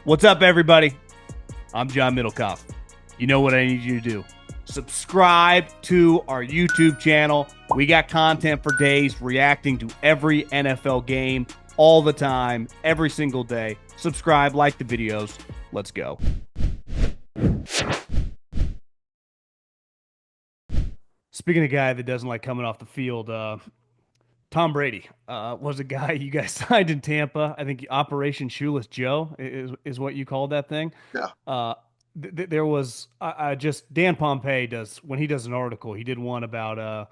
What's up, everybody? I'm John Middlekauff. You know what I need you to do. Subscribe to our YouTube channel. We got content for days reacting to every NFL game all the time, every single day. Subscribe, like the videos. Let's go. Speaking of a guy that doesn't like coming off the field, Tom Brady was a guy you guys signed in Tampa. I think Operation Shoeless Joe is what you called that thing. Yeah. Uh, there was just Dan Pompei does when he does an article. He did one about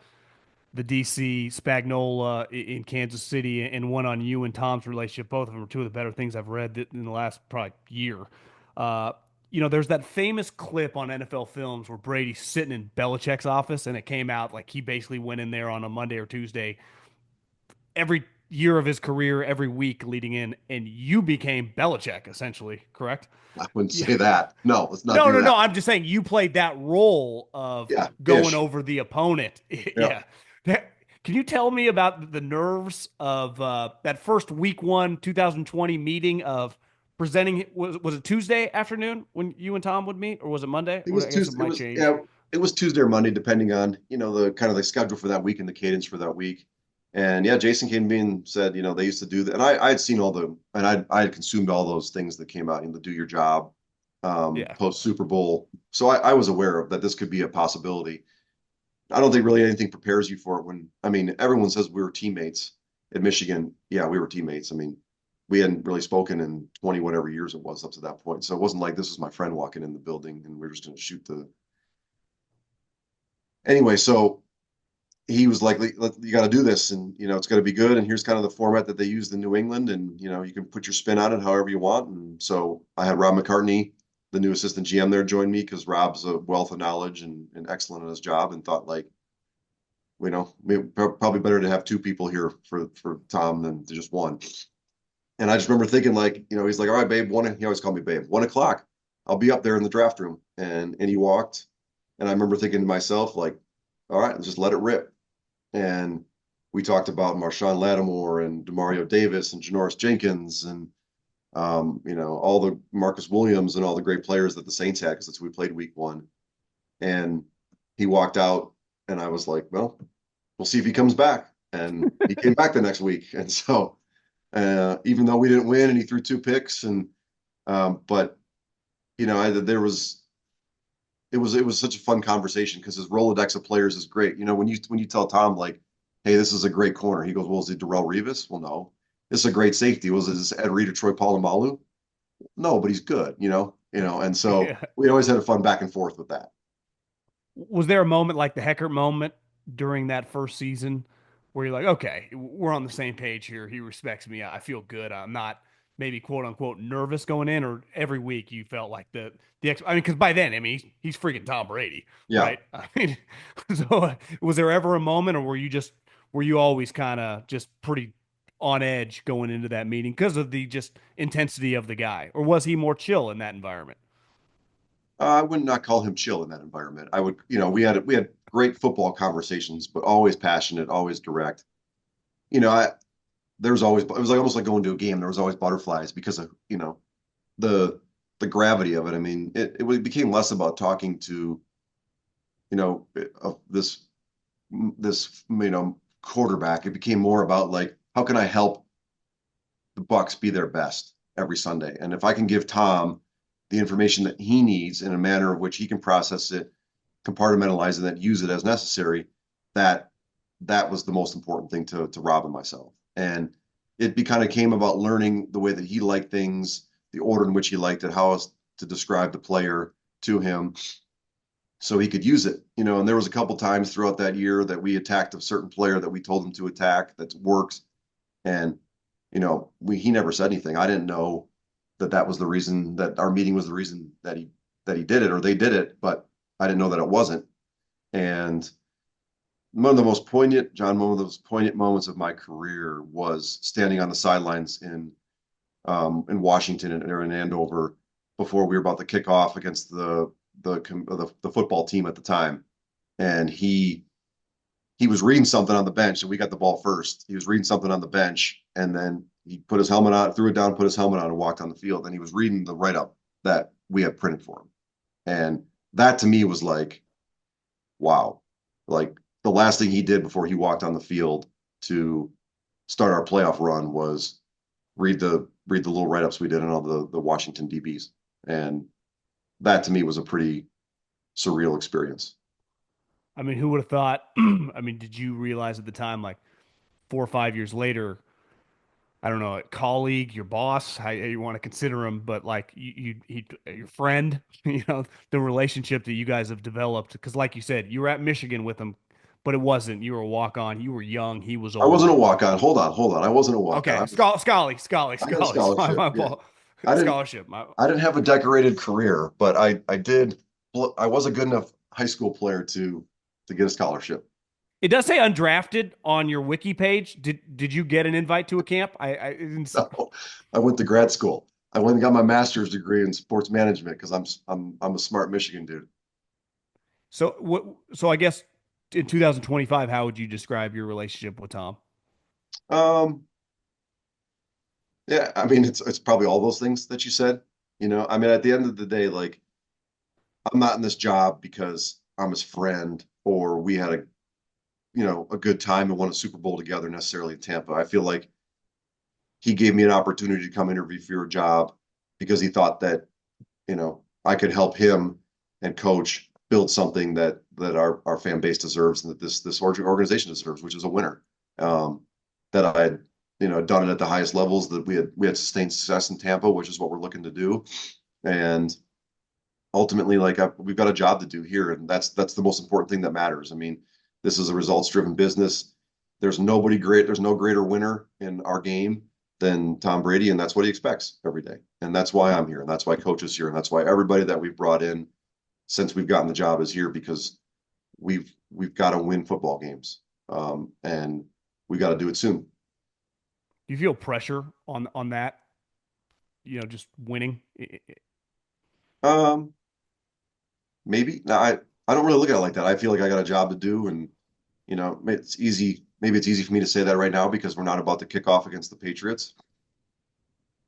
the DC Spagnola in Kansas City and one on you and Tom's relationship. Both of them are two of the better things I've read in the last probably year. Uh, there's that famous clip on NFL films where Brady's sitting in Belichick's office, and it came out like he basically went in there on a Monday or Tuesday every year of his career, every week leading in, and you became Belichick essentially, correct? I wouldn't Yeah. say that. No, let's not No, do no, that. no. I'm just saying you played that role of Yeah, going ish. over the opponent. Yeah. Yeah. Can you tell me about the nerves of that first week one 2020 meeting of presenting? Was it Tuesday afternoon when you and Tom would meet, or was it Monday? It was I guess it Tuesday. might change. It was Tuesday or Monday, depending on, the kind of the schedule for that week and the cadence for that week. And yeah, Jason came to me and said, they used to do that. And I had seen I had consumed all those things that came out in the Do Your Job, Yeah. post Super Bowl. So I was aware of that this could be a possibility. I don't think really anything prepares you for it everyone says we were teammates at Michigan. Yeah, we were teammates. We hadn't really spoken in 20 whatever years it was up to that point. So it wasn't like this was my friend walking in the building and we are just going to shoot the. Anyway, so he was like, you got to do this and, it's going to be good. And here's kind of the format that they used in New England. And, you can put your spin on it however you want. And so I had Rob McCartney, the new assistant GM there, join me because Rob's a wealth of knowledge and excellent at his job, and thought like, probably better to have two people here for Tom than to just one. And I just remember thinking like, he's like, all right, babe, he always called me babe, 1 o'clock, I'll be up there in the draft room. And he walked. And I remember thinking to myself, like, all right, let's just let it rip. And we talked about Marshawn Lattimore and Demario Davis and Janoris Jenkins and all the Marcus Williams and all the great players that the Saints had, because that's who we played week one. And he walked out and I was like, well, we'll see if he comes back. And he came back the next week. And so even though we didn't win and he threw 2 picks but it was such a fun conversation because his Rolodex of players is great. When you tell Tom like, hey, this is a great corner, he goes, well, is it Darrelle Revis? Well, no. This is a great safety. Was it this Ed Reed or Troy Polamalu? No, but he's good, and so Yeah. we always had a fun back and forth with that. Was there a moment like the Heckert moment during that first season where you're like, okay, we're on the same page here. He respects me. I feel good. I'm not maybe quote unquote nervous going in, or every week you felt like because by then, he's freaking Tom Brady, Yeah. right? So was there ever a moment, or were you always kind of just pretty on edge going into that meeting because of the just intensity of the guy, or was he more chill in that environment? I would not call him chill in that environment. I would, we had great football conversations, but always passionate, always direct. You know, I there was always, it was like almost like going to a game. There was always butterflies because of, the gravity of it. It became less about talking to, this quarterback. It became more about like, how can I help the Bucks be their best every Sunday? And if I can give Tom the information that he needs in a manner of which he can process it, compartmentalize it, and then use it as necessary, that that was the most important thing to Rob and myself. And it kind of came about learning the way that he liked things, the order in which he liked it, how else to describe the player to him so he could use it. And there was a couple times throughout that year that we attacked a certain player that we told him to attack that worked. And, he never said anything. I didn't know that was the reason, that our meeting was the reason that he did it, or they did it, but I didn't know that it wasn't. And one of the most poignant, John, one of those poignant moments of my career was standing on the sidelines in Washington or in Andover before we were about to kick off against the football team at the time, and he was reading something on the bench, and we got the ball first. He was reading something on the bench, and then he put his helmet on, threw it down, put his helmet on, and walked on the field. And he was reading the write up that we had printed for him. And that to me was like, wow. Like the last thing he did before he walked on the field to start our playoff run was read the little write ups we did on all the Washington DBs. And that to me was a pretty surreal experience. I mean, who would have thought? I mean, did you realize at the time, like 4 or 5 years later, I don't know, a colleague, your boss, how you want to consider him, but like your friend, the relationship that you guys have developed. Because, like you said, you were at Michigan with him, but it wasn't. You were a walk on. You were young. He was I wasn't old. a walk on. Hold on. I wasn't a walk on. Okay, Scully. I had a My, scholarship. my Yeah. fault. I didn't Scholarship. I didn't have a decorated career, but I did I was a good enough high school player to get a scholarship. It does say undrafted on your wiki page. Did you get an invite to a camp? I didn't see. So I went to grad school. I went and got my master's degree in sports management because I'm a smart Michigan dude. So what? So I guess in 2025, how would you describe your relationship with Tom? Um, yeah, I mean it's probably all those things that you said. I mean at the end of the day, like I'm not in this job because I'm his friend or we had a good time and won a Super Bowl together necessarily in Tampa. I feel like he gave me an opportunity to come interview for a job because he thought that, I could help him and coach build something that our fan base deserves and that this organization deserves, which is a winner. That I had, done it at the highest levels, that we had sustained success in Tampa, which is what we're looking to do. And ultimately, like we've got a job to do here, and that's the most important thing that matters. I mean, this is a results-driven business. There's nobody great. There's no greater winner in our game than Tom Brady, and that's what he expects every day. And that's why I'm here, and that's why Coach is here, and that's why everybody that we've brought in since we've gotten the job is here because we've got to win football games, and we got to do it soon. Do you feel pressure on that? Just winning. Um, Maybe. No, I don't really look at it like that. I feel like I got a job to do, and it's easy. Maybe it's easy for me to say that right now because we're not about to kick off against the Patriots.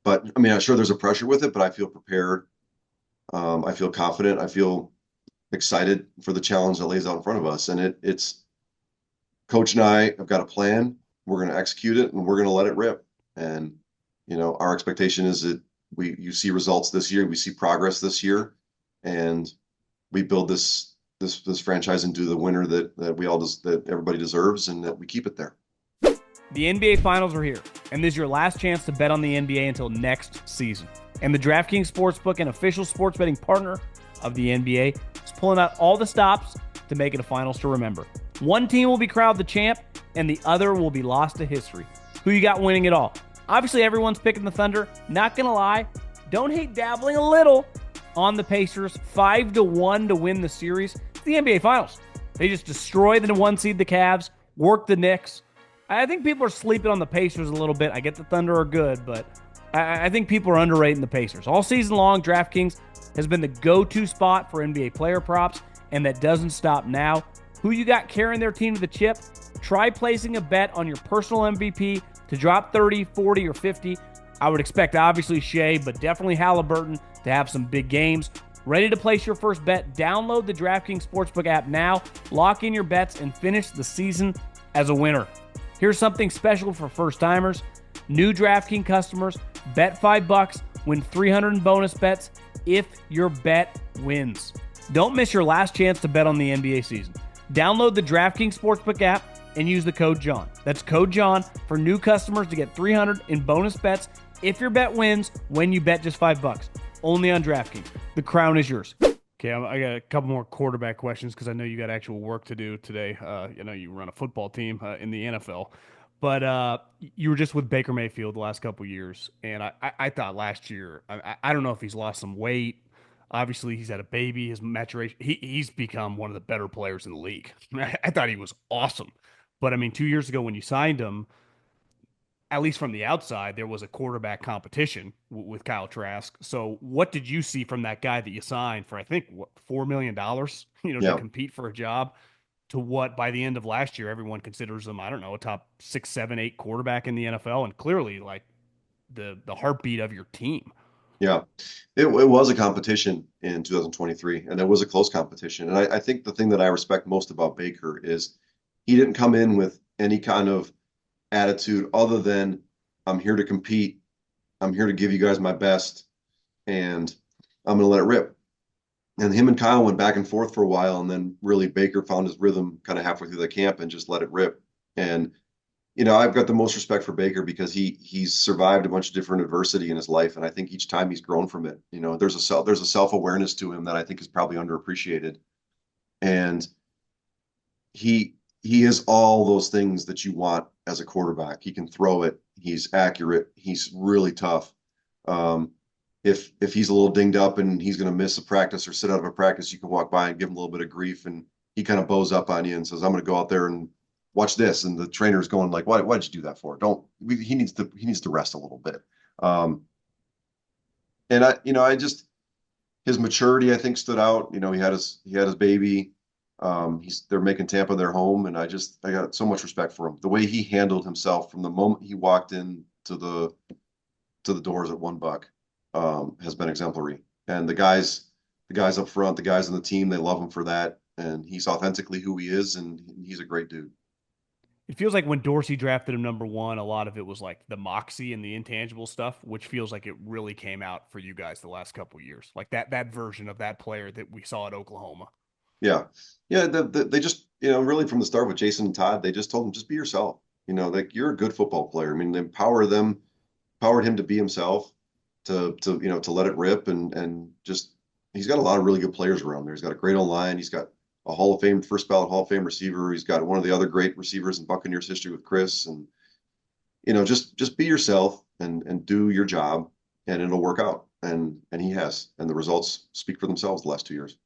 But I mean, I'm sure there's a pressure with it, but I feel prepared. I feel confident. I feel excited for the challenge that lays out in front of us. And it's Coach and I have got a plan. We're going to execute it, and we're going to let it rip. And our expectation is that you see results this year, we see progress this year, and we build this franchise into the winner that everybody deserves, and that we keep it there. The NBA Finals are here, and this is your last chance to bet on the NBA until next season. And the DraftKings Sportsbook, an official sports betting partner of the NBA, is pulling out all the stops to make it a finals to remember. One team will be crowned the champ, and the other will be lost to history. Who you got winning it all? Obviously, everyone's picking the Thunder. Not going to lie, don't hate dabbling a little on the Pacers. 5-1 to win the series. It's the NBA Finals. They just destroy the one seed, the Cavs, work the Knicks. I think people are sleeping on the Pacers a little bit. I get the Thunder are good, but I think people are underrating the Pacers. All season long, DraftKings has been the go-to spot for NBA player props, and that doesn't stop now. Who you got carrying their team to the chip? Try placing a bet on your personal MVP to drop 30, 40, or 50. I would expect, obviously, Shea, but definitely Halliburton to have some big games. Ready to place your first bet? Download the DraftKings Sportsbook app now, lock in your bets, and finish the season as a winner. Here's something special for first-timers. New DraftKings customers, bet $5, win $300 in bonus bets if your bet wins. Don't miss your last chance to bet on the NBA season. Download the DraftKings Sportsbook app and use the code JOHN. That's code JOHN for new customers to get $300 in bonus bets if your bet wins when you bet just $5. Only on DraftKings. The crown is yours. Okay, I got a couple more quarterback questions because I know you got actual work to do today. You run a football team in the NFL. But you were just with Baker Mayfield the last couple years, and I thought last year, I don't know if he's lost some weight. Obviously, he's had a baby. His maturation, he's become one of the better players in the league. I thought he was awesome. But I mean, 2 years ago when you signed him, at least from the outside, there was a quarterback competition with Kyle Trask. So what did you see from that guy that you signed for, I think, what, $4 million, to Yeah. compete for a job, to what by the end of last year, everyone considers him, I don't know, a top 6, 7, 8 quarterback in the NFL. And clearly, like, the heartbeat of your team. Yeah, it was a competition in 2023, and it was a close competition. And I think the thing that I respect most about Baker is he didn't come in with any kind of attitude other than I'm here to compete. I'm here to give you guys my best, and I'm going to let it rip. And him and Kyle went back and forth for a while, and then really Baker found his rhythm kind of halfway through the camp and just let it rip. And I've got the most respect for Baker because he's survived a bunch of different adversity in his life, and I think each time he's grown from it. There's a self-awareness to him that I think is probably underappreciated, and he is all those things that you want as a quarterback. He can throw it. He's accurate. He's really tough. Um, if he's a little dinged up and he's going to miss a practice or sit out of a practice, you can walk by and give him a little bit of grief, and he kind of bows up on you and says, "I'm going to go out there and watch this." And the trainer's going like, "Why did you do that for? Don't." He needs to rest a little bit. Um, and I just his maturity I think stood out. He had his baby. They're making Tampa their home, and I got so much respect for him. The way he handled himself from the moment he walked in to the doors at One Buck has been exemplary. And the guys up front, the guys on the team, they love him for that. And he's authentically who he is, and he's a great dude. It feels like when Dorsey drafted him number one, a lot of it was like the moxie and the intangible stuff, which feels like it really came out for you guys the last couple of years. Like that version of that player that we saw at Oklahoma. Yeah, yeah. They just really from the start with Jason and Todd, they just told him just be yourself. Like you're a good football player. I mean, they empowered him to be himself, to let it rip, and just he's got a lot of really good players around there. He's got a great O-line. He's got a Hall of Fame, first ballot Hall of Fame receiver. He's got one of the other great receivers in Buccaneers history with Chris. And just be yourself and do your job, and it'll work out. And he has, and the results speak for themselves the last 2 years.